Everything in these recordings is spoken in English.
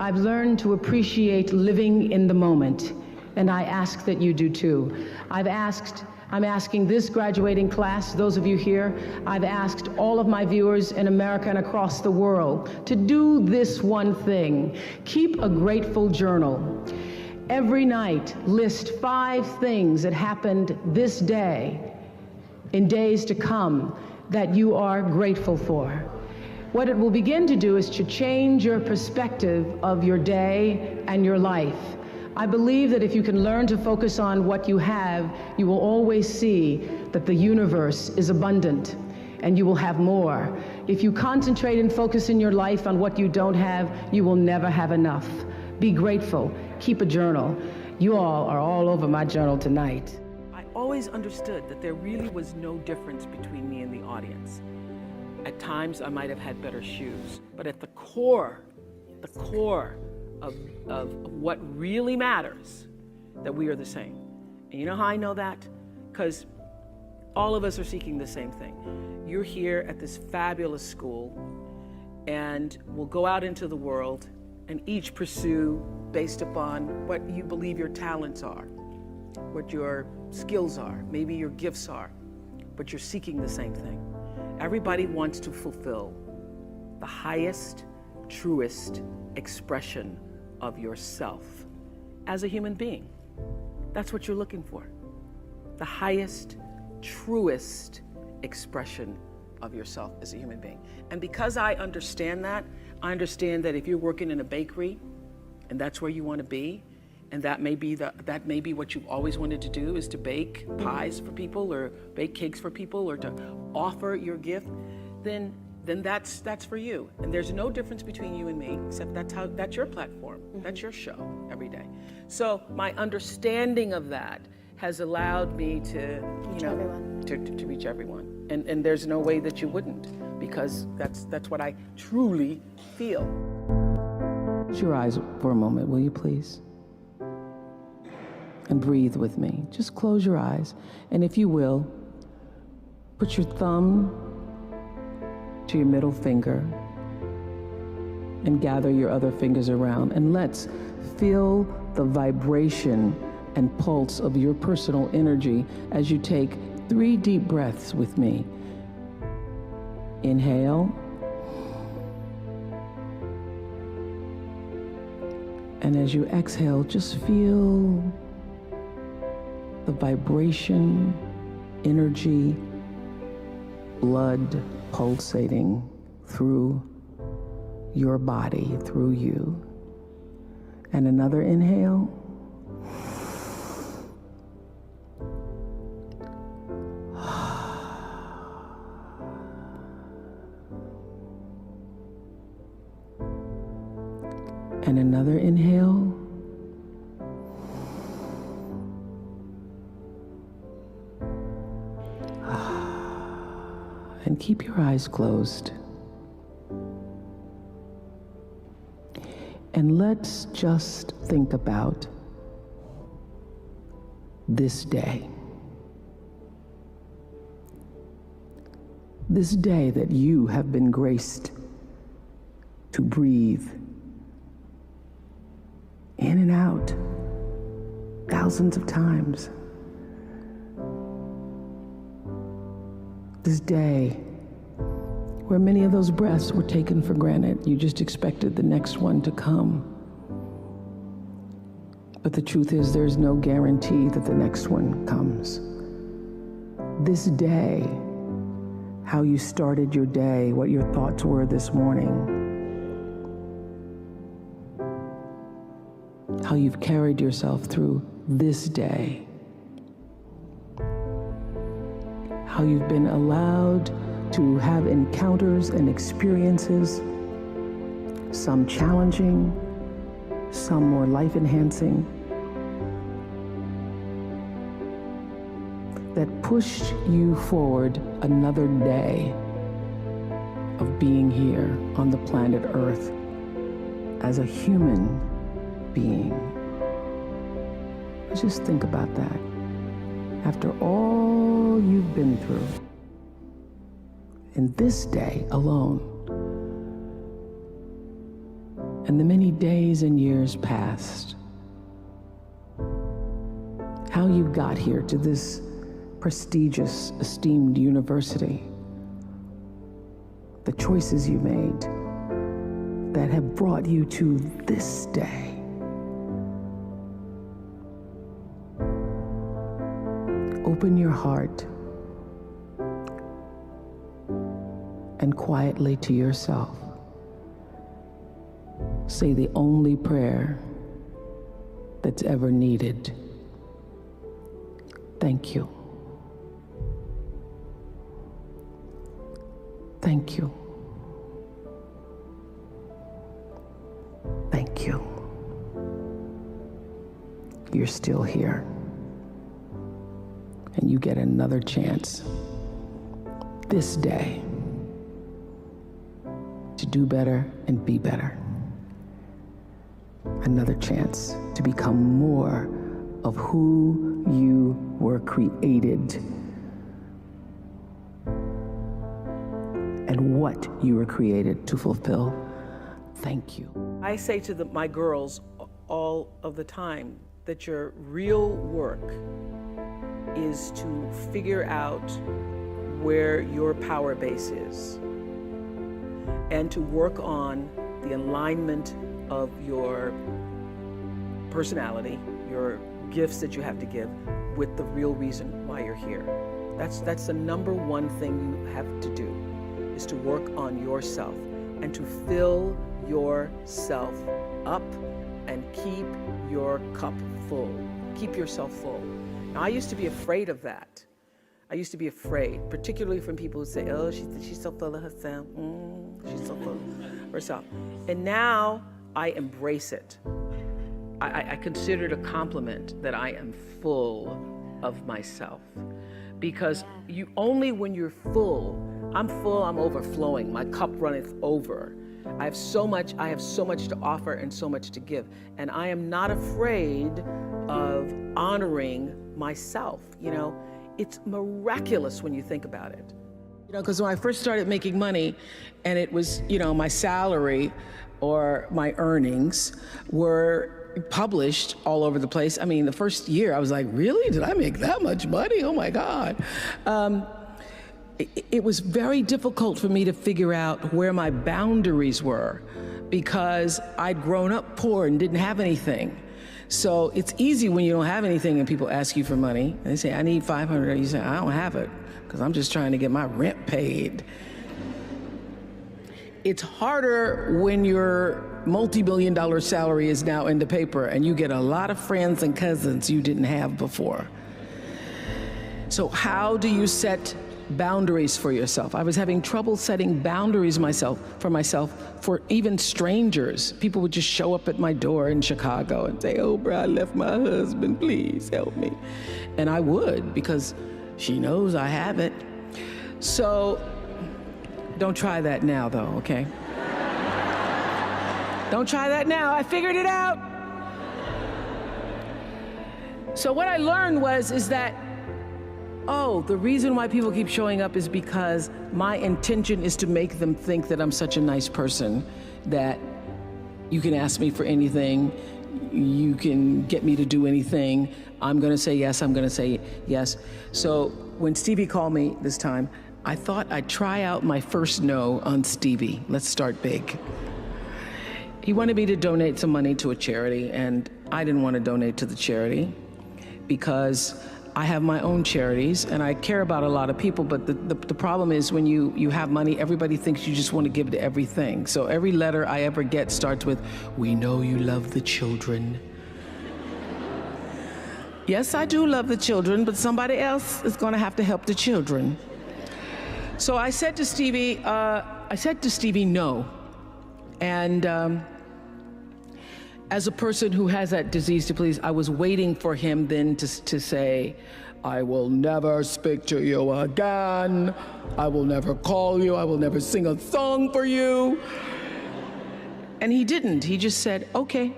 I've learned to appreciate living in the moment, and I ask that you do too. I'm asking this graduating class, those of you here, I've asked all of my viewers in America and across the world to do this one thing. Keep a grateful journal. Every night, list 5 things that happened this day, in days to come, that you are grateful for. What it will begin to do is to change your perspective of your day and your life. I believe that if you can learn to focus on what you have, you will always see that the universe is abundant and you will have more. If you concentrate and focus in your life on what you don't have, you will never have enough. Be grateful. Keep a journal. You all are all over my journal tonight. I always understood that there really was no difference between me and the audience. At times I might have had better shoes, but at the core of what really matters, that we are the same. And you know how I know that? Because all of us are seeking the same thing. You're here at this fabulous school, and we'll go out into the world and each pursue based upon what you believe your talents are, what your skills are, maybe your gifts are, but you're seeking the same thing. Everybody wants to fulfill the highest, truest expression of yourself as a human being. That's what you're looking for. The highest, truest expression of yourself as a human being. And because I understand that if you're working in a bakery and that's where you want to be, and that may be what you've always wanted to do, is to bake pies for people or bake cakes for people or to offer your gift, then that's for you. And there's no difference between you and me, except that's your platform. That's your show every day. So my understanding of that has allowed me to reach everyone. And there's no way that you wouldn't, because that's what I truly feel. Close your eyes for a moment, will you please? And breathe with me. Just close your eyes. And if you will, put your thumb to your middle finger and gather your other fingers around, and let's feel the vibration and pulse of your personal energy as you take 3 deep breaths with me. Inhale. And as you exhale, just feel the vibration, energy, blood pulsating through your body, through you. And another inhale. And another inhale. And keep your eyes closed. And let's just think about this day. This day that you have been graced to breathe in and out thousands of times. This day where many of those breaths were taken for granted. You just expected the next one to come. But the truth is, there's no guarantee that the next one comes. This day, how you started your day, what your thoughts were this morning, how you've carried yourself through this day, how you've been allowed to have encounters and experiences, some challenging, some more life-enhancing, that pushed you forward another day of being here on the planet Earth as a human being. Just think about that. After all you've been through, in this day alone, and the many days and years past. How you got here to this prestigious, esteemed university. The choices you made that have brought you to this day. Open your heart and quietly to yourself say the only prayer that's ever needed. Thank you. Thank you. Thank you. You're still here. And you get another chance this day to do better and be better. Another chance to become more of who you were created and what you were created to fulfill. Thank you. I say to my girls all of the time that your real work is to figure out where your power base is and to work on the alignment of your personality, your gifts that you have to give, with the real reason why you're here. That's the number one thing you have to do, is to work on yourself and to fill yourself up and keep your cup full. Keep yourself full. Now, I used to be afraid of that. I used to be afraid, particularly from people who say, oh, she's so full of herself. She's so full of herself. And now I embrace it. I consider it a compliment that I am full of myself. Because only when you're full, I'm overflowing, my cup runneth over. I have so much to offer and so much to give. And I am not afraid of honoring myself. It's miraculous when you think about it. Because when I first started making money, and it was, my salary or my earnings were published all over the place. I mean, the first year I was like, really? Did I make that much money? Oh my God. It was very difficult for me to figure out where my boundaries were, because I'd grown up poor and didn't have anything. So it's easy when you don't have anything and people ask you for money. And they say, I need $500. You say, I don't have it because I'm just trying to get my rent paid. It's harder when your multi-million-dollar salary is now in the paper and you get a lot of friends and cousins you didn't have before. So how do you set boundaries for yourself? I was having trouble setting boundaries for myself for even strangers. People would just show up at my door in Chicago and say, Oprah, I left my husband, please help me. And I would, because she knows I have it. So don't try that now though, okay? Don't try that now, I figured it out. So what I learned is that the reason why people keep showing up is because my intention is to make them think that I'm such a nice person that you can ask me for anything, you can get me to do anything, I'm gonna say yes, I'm gonna say yes. So when Stevie called me this time, I thought I'd try out my first no on Stevie. Let's start big. He wanted me to donate some money to a charity, and I didn't want to donate to the charity because I have my own charities and I care about a lot of people, but the problem is when you have money, everybody thinks you just want to give to everything. So every letter I ever get starts with, we know you love the children. Yes, I do love the children, but somebody else is going to have to help the children. So I said to Stevie, no. And as a person who has that disease to please, I was waiting for him then to say, I will never speak to you again. I will never call you. I will never sing a song for you. And he didn't. He just said, okay.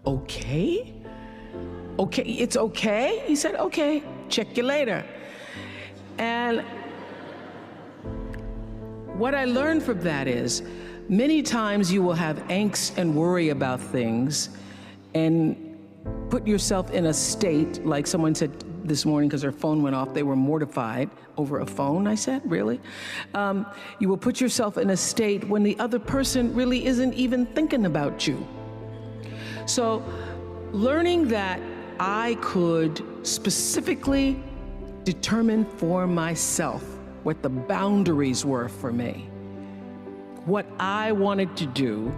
Okay? Okay, it's okay? He said, okay, check you later. And what I learned from that is Many times you will have angst and worry about things and put yourself in a state, like someone said this morning because their phone went off, they were mortified over a phone. I said, really? You will put yourself in a state when the other person really isn't even thinking about you. So learning that I could specifically determine for myself what the boundaries were for me, what I wanted to do,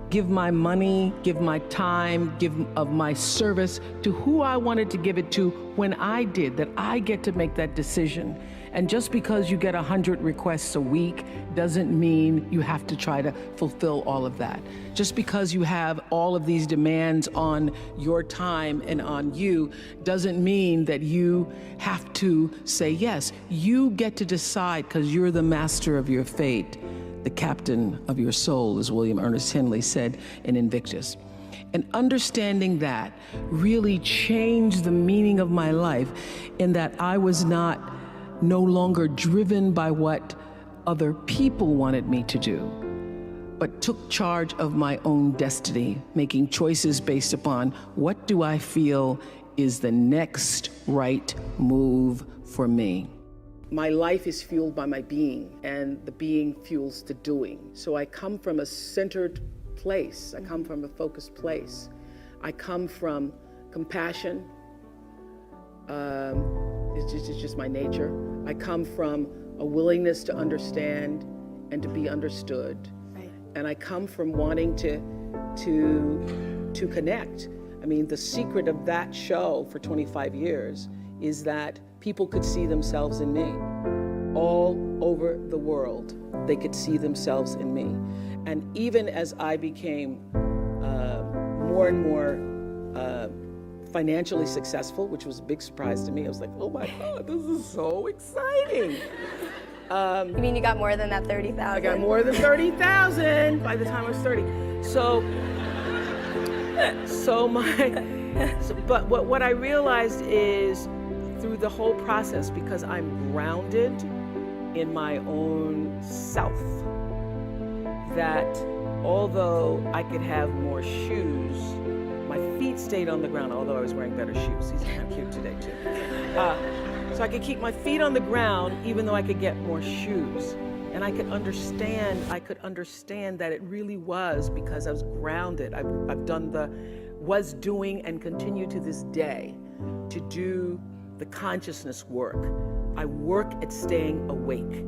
give my money, give my time, give of my service to who I wanted to give it to when I did, that I get to make that decision. And just because you get 100 requests a week doesn't mean you have to try to fulfill all of that. Just because you have all of these demands on your time and on you doesn't mean that you have to say yes. You get to decide because you're the master of your fate, the captain of your soul, as William Ernest Henley said in Invictus. And understanding that really changed the meaning of my life in that I was no longer driven by what other people wanted me to do, but took charge of my own destiny, making choices based upon what do I feel is the next right move for me. My life is fueled by my being, and the being fuels the doing. So I come from a centered place. I come from a focused place. I come from compassion. It's just my nature. I come from a willingness to understand and to be understood. Right. And I come from wanting to connect. I mean, the secret of that show for 25 years is that people could see themselves in me. All over the world, they could see themselves in me. And even as I became more and more financially successful, which was a big surprise to me, I was like, oh my God, this is so exciting. You mean you got more than that 30,000? I got more than 30,000 by the time I was 30. But what I realized is through the whole process, because I'm grounded in my own self, that although I could have more shoes, my feet stayed on the ground, although I was wearing better shoes. These are kind of cute today too. So I could keep my feet on the ground even though I could get more shoes. And I could understand that it really was because I was grounded. I've done was doing and continue to this day to do the consciousness work. I work at staying awake.